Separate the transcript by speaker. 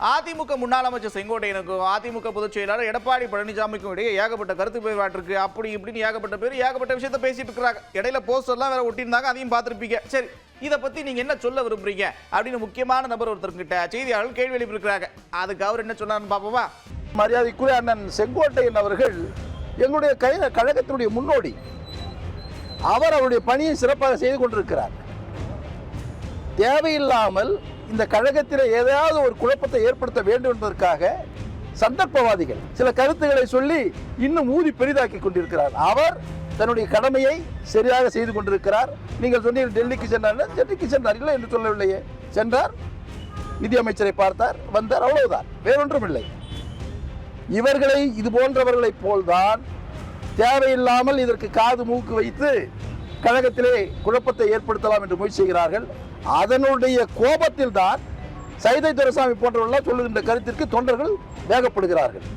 Speaker 1: அதிமுக முன்னாள் அமைச்சர் செங்கோட்டையனுக்கும் அதிமுக பொதுச் செயலாளர் எடப்பாடி பழனிசாமிக்கும் இடையே ஏகப்பட்ட கருத்து வேறுபாடு இருக்கு. அப்படி இப்படின்னு ஏகப்பட்ட பேர் ஏகப்பட்ட விஷயத்த பேசிட்டு இருக்காங்க. இடையில போஸ்டர்லாம் வேற ஒட்டியிருந்தாங்க, அதையும் பார்த்துருப்பீங்க. சரி, இதை பத்தி நீங்க என்ன சொல்ல விரும்புறீங்க அப்படின்னு முக்கியமான நபர் ஒருத்தர்கிட்ட செய்தியாளர்கள் கேள்வி எழுப்பியிருக்கிறாங்க. அதுக்கு அவர் என்ன சொன்னார்னு பார்ப்போமா?
Speaker 2: மரியாதைக்குரிய அண்ணன் செங்கோட்டையன் அவர்கள் எங்களுடைய கழகத்தினுடைய முன்னோடி. அவர் அவருடைய பணியை சிறப்பாக செய்து கொண்டிருக்கிறார். தேவையில்லாமல் இந்த கழகத்தில் ஏதாவது ஒரு குழப்பத்தை ஏற்படுத்த வேண்டும் என்பதற்காக சந்தர்ப்பவாதிகள் சில கருத்துக்களை சொல்லி இன்னும் ஊதி பெரிதாக்கி கொண்டிருக்கிறார். அவர் தன்னுடைய கடமையை சரியாக செய்து கொண்டிருக்கிறார். நீங்கள் சொன்னீர்கள் டெல்லிக்கு சென்றார். டெல்லிக்கு சென்றார் இல்லை என்று சொல்லவில்லையே. சென்றார், நிதியமைச்சரை பார்த்தார், வந்தார், அவ்வளவுதான், வேறொன்றும் இல்லை. இவர்களை இது போன்றவர்களை போல்தான் தேவையில்லாமல் இதற்கு காது மூக்கு வைத்து கழகத்திலே குழப்பத்தை ஏற்படுத்தலாம் என்று முயற்சி செய்கிறார்கள். அதனுடைய கோபத்தில் தான் சைதை துரைசாமி போன்றவர்கள் சொல்லுகின்ற கருத்திற்கு தொண்டர்கள் வேகப்படுகிறார்கள்.